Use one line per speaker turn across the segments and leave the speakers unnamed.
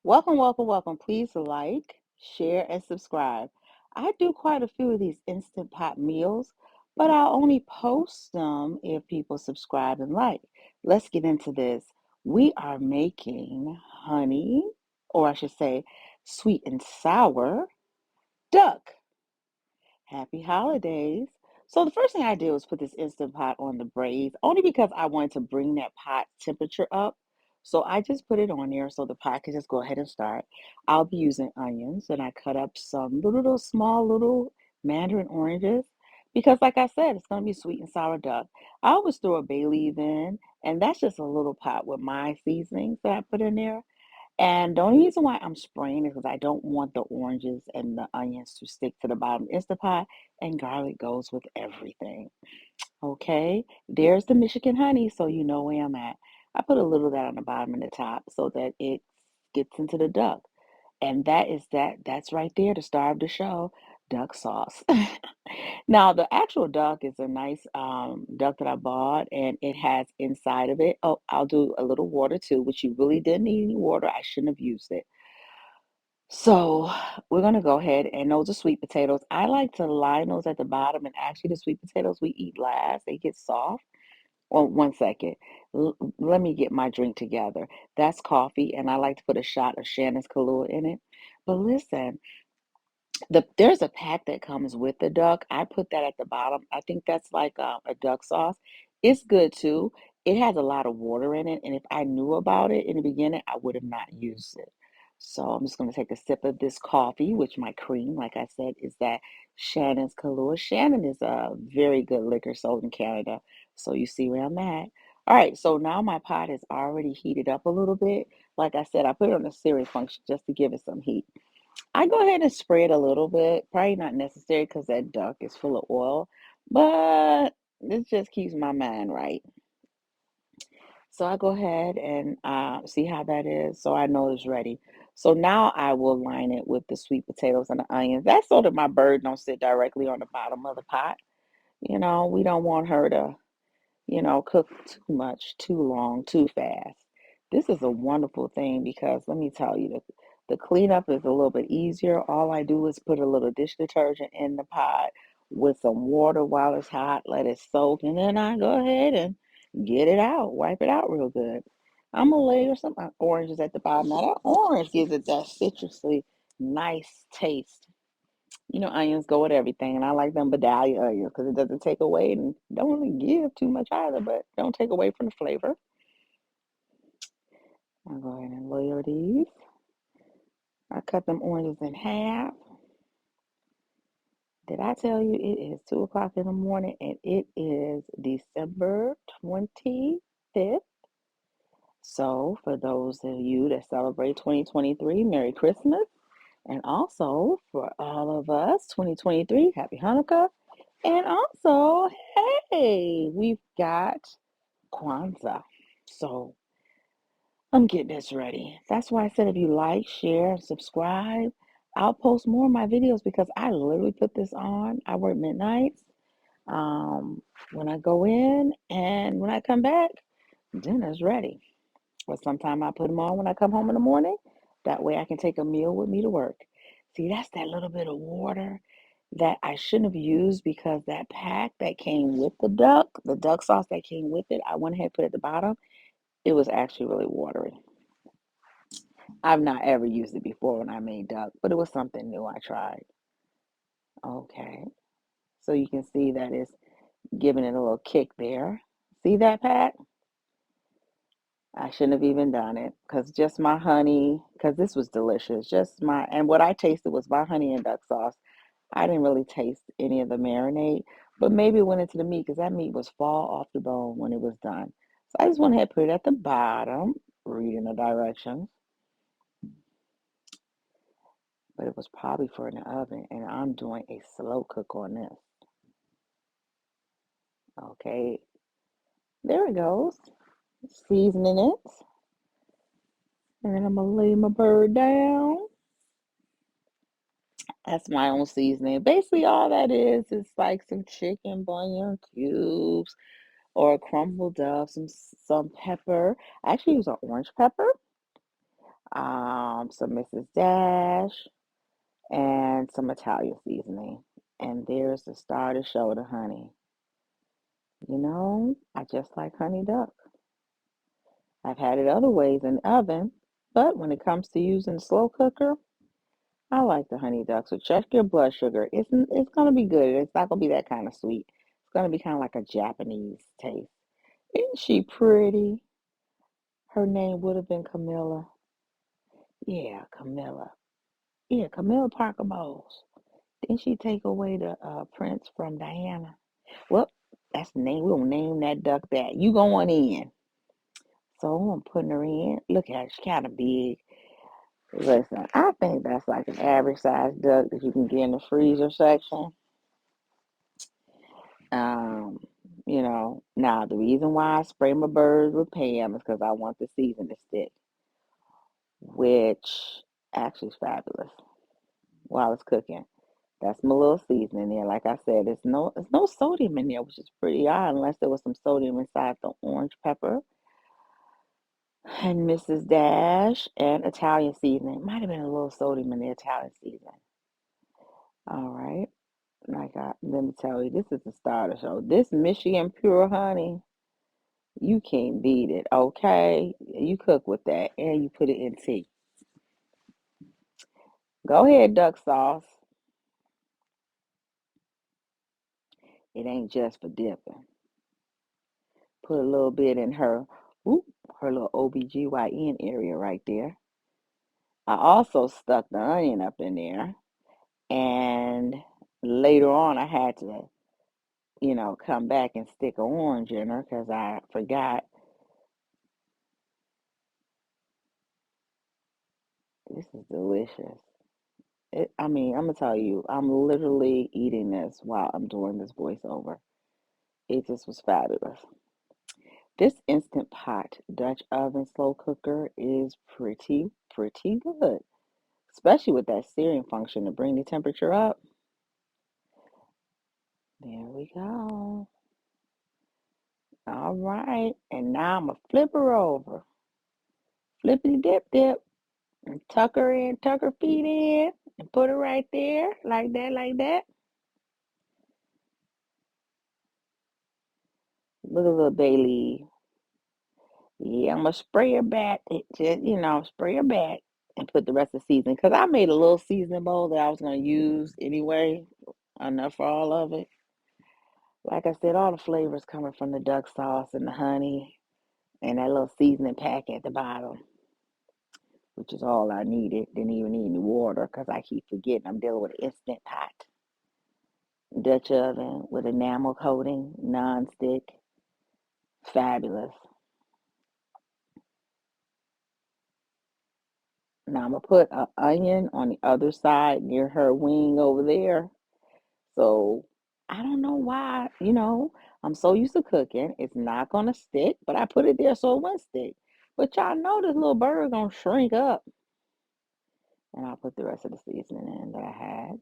Welcome, welcome, welcome. Please like, share, and subscribe. I do quite a few of these Instant Pot meals, but I'll only post them if people subscribe and like. Let's get into this. We are making honey, or I should say, sweet and sour duck. Happy holidays. So the first thing I did was put this Instant Pot on the braise, only because I wanted to bring that pot temperature up. So I just put it on there so the pot can just go ahead and start. I'll be using onions and I cut up some little small little mandarin oranges because like I said, it's going to be sweet and sour duck. I always throw a bay leaf in, and that's just a little pot with my seasonings that I put in there. And the only reason why I'm spraying is because I don't want the oranges and the onions to stick to the bottom of the Instant Pot, and garlic goes with everything. Okay, there's the Michigan honey, so you know where I'm at. I put a little of that on the bottom and the top so that it gets into the duck. And that's right there, the star of the show, duck sauce. Now, the actual duck is a nice duck that I bought, and it has inside of it. Oh, I'll do a little water too, which you really didn't need any water. I shouldn't have used it. So we're gonna go ahead, and those are sweet potatoes. I like to line those at the bottom, and actually the sweet potatoes we eat last. They get soft. Oh, one second. Let me get my drink together. That's coffee, and I like to put a shot of Shannon's Kahlua in it. But listen, there's a pack that comes with the duck. I put that at the bottom. I think that's like a duck sauce. It's good too. It has a lot of water in it, and if I knew about it in the beginning, I would have not used it. So I'm just going to take a sip of this coffee, which my cream, like I said, is that Shannon's Kahlua. Shannon is a very good liquor sold in Canada, so you see where I'm at. All right, so now my pot is already heated up a little bit. Like I said, I put it on a searing function just to give it some heat. I go ahead and spray it a little bit. Probably not necessary because that duck is full of oil, but this just keeps my mind right. So I go ahead and see how that is. So I know it's ready. So now I will line it with the sweet potatoes and the onions. That's so that my bird don't sit directly on the bottom of the pot. We don't want her to cook too much, too long, too fast. This is a wonderful thing because let me tell you, the cleanup is a little bit easier. All I do is put a little dish detergent in the pot with some water while it's hot, let it soak, and then I go ahead and get it out, wipe it out real good. I'm gonna layer some oranges at the bottom. Now that orange gives it that citrusly, nice taste. Onions go with everything, and I like them Vidalia onions because it doesn't take away and don't really give too much either, but don't take away from the flavor. I'll go ahead and layer these. I cut them oranges in half. Did I tell you it is 2 o'clock in the morning and it is December 25th? So, for those of you that celebrate 2023, Merry Christmas. And also for all of us, 2023, Happy Hanukkah. And also, hey, we've got Kwanzaa. So I'm getting this ready. That's why I said if you like, share, and subscribe, I'll post more of my videos because I literally put this on. I work midnights. When I go in and when I come back, dinner's ready. Or sometime I put them on when I come home in the morning. That way I can take a meal with me to work. See, that's that little bit of water that I shouldn't have used because that pack that came with the duck sauce that came with it, I went ahead and put at the bottom. It was actually really watery. I've not ever used it before when I made duck, but it was something new I tried. Okay, so you can see that it's giving it a little kick there. See that, Pat? I shouldn't have even done it because just my honey, because this was delicious. And what I tasted was my honey and duck sauce. I didn't really taste any of the marinade, but maybe it went into the meat because that meat was fall off the bone when it was done. So I just went ahead and put it at the bottom, reading the directions, but it was probably for in the oven, and I'm doing a slow cook on this. Okay, there it goes. Seasoning it, and then I'm gonna lay my bird down. That's my own seasoning. Basically, all that is like some chicken bouillon cubes or crumbled up, some pepper. I actually use an orange pepper. some Mrs. Dash, and some Italian seasoning. And there's the star to show the honey. I just like honey duck. I've had it other ways in the oven, but when it comes to using the slow cooker, I like the honey duck. So check your blood sugar. It's gonna be good. It's not gonna be that kind of sweet. It's gonna be kind of like a Japanese taste. Isn't she pretty? Her name would have been Camilla. Yeah, Camilla. Yeah, Camilla Parker Bowles. Didn't she take away the prince from Diana? Well, that's the name. We're gonna name that duck that. You going in. So I'm putting her in. Look at her, she's kind of big. Listen, I think that's like an average size duck that you can get in the freezer section. Um, now the reason why I spray my birds with Pam is because I want the season to stick, which actually is fabulous while it's cooking. That's my little seasoning there. Like I said, it's no sodium in there, which is pretty odd unless there was some sodium inside the orange pepper and Mrs. Dash and Italian seasoning. Might have been a little sodium in the Italian seasoning. All right. Let me tell you, this is the starter show. This Michigan pure honey, you can't beat it, okay? You cook with that and you put it in tea. Go ahead, duck sauce. It ain't just for dipping. Put a little bit in her little OBGYN area right there. I also stuck the onion up in there. And later on, I had to, come back and stick an orange in her because I forgot. This is delicious. I'm gonna tell you, I'm literally eating this while I'm doing this voiceover. It just was fabulous. This Instant Pot Dutch oven slow cooker is pretty good, especially with that searing function to bring the temperature up. There we go. All right, and now I'm gonna flip her over, flippity dip dip, and tuck her feet in, and put her right there, like that, like that. Look at little bay leaf. Yeah, I'm gonna spray her back. It just, spray her back and put the rest of the seasoning. Cause I made a little seasoning bowl that I was gonna use anyway, enough for all of it. Like I said, all the flavors coming from the duck sauce and the honey and that little seasoning pack at the bottom, which is all I needed. Didn't even need any water because I keep forgetting I'm dealing with an instant pot. Dutch oven with enamel coating, non-stick, fabulous. Now I'm gonna put an onion on the other side near her wing over there. So I don't know why, I'm so used to cooking, it's not gonna stick, but I put it there so it won't stick. But y'all know this little bird gonna shrink up. And I'll put the rest of the seasoning in that I had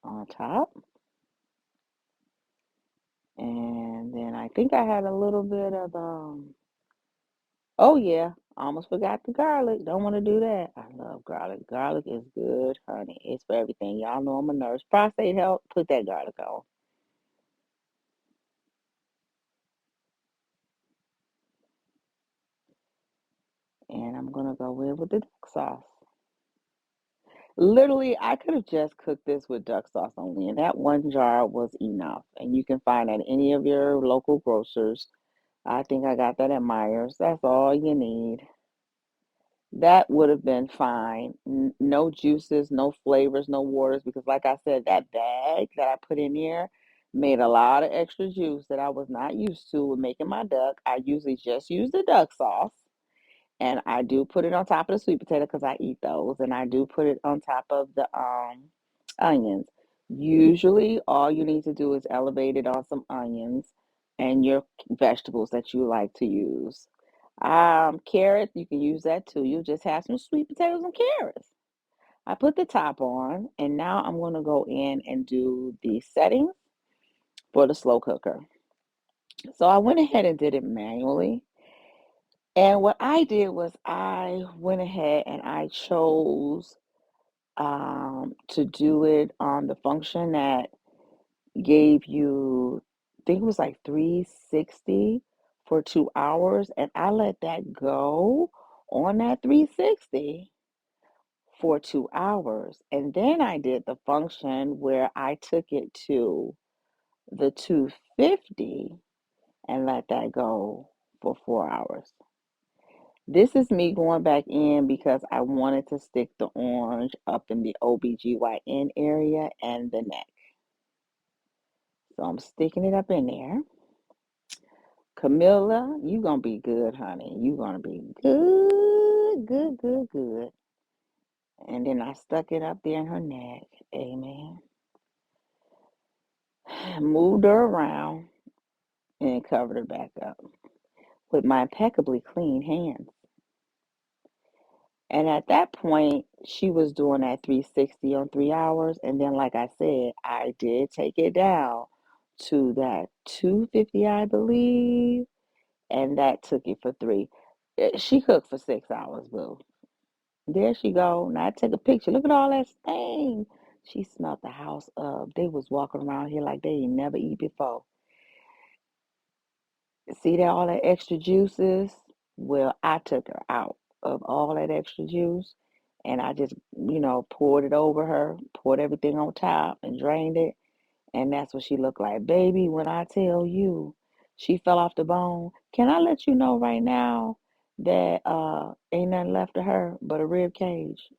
on top. And then I think I had a little bit of oh yeah, almost forgot the garlic. Don't want to do that. I love garlic. Garlic is good, honey. It's for everything. Y'all know I'm a nurse. Prostate health, put that garlic on. And I'm gonna go in with the duck sauce. Literally, I could have just cooked this with duck sauce only, and that one jar was enough. And you can find at any of your local grocers. I think I got that at Myers. That's all you need. That would have been fine. No juices, no flavors, no waters, because like I said, that bag that I put in there made a lot of extra juice that I was not used to with making my duck. I usually just use the duck sauce. And I do put it on top of the sweet potato because I eat those, and I do put it on top of the onions. Usually, all you need to do is elevate it on some onions and your vegetables that you like to use. Carrots, you can use that too. You just have some sweet potatoes and carrots. I put the top on, and now I'm going to go in and do the settings for the slow cooker. So I went ahead and did it manually. And what I did was I went ahead and I chose to do it on the function that gave you, I think it was like 360 for 2 hours. And I let that go on that 360 for 2 hours. And then I did the function where I took it to the 250 and let that go for 4 hours. This is me going back in because I wanted to stick the orange up in the OBGYN area and the neck. So I'm sticking it up in there. Camilla, you gonna be good, honey. You gonna be good, good, good, good. And then I stuck it up there in her neck. Amen. Moved her around and covered her back up with my impeccably clean hands. And at that point, she was doing that 360 on 3 hours. And then, like I said, I did take it down to that 250, I believe. And that took it for three. She cooked for 6 hours, boo. There she go. Now I take a picture. Look at all that stain. She smelled the house up. They was walking around here like they ain't never eat before. See that all that extra juices? Well, I took her out of all that extra juice and I just, poured it over her, poured everything on top and drained it. And that's what she looked like. Baby, when I tell you she fell off the bone, can I let you know right now that ain't nothing left of her but a rib cage?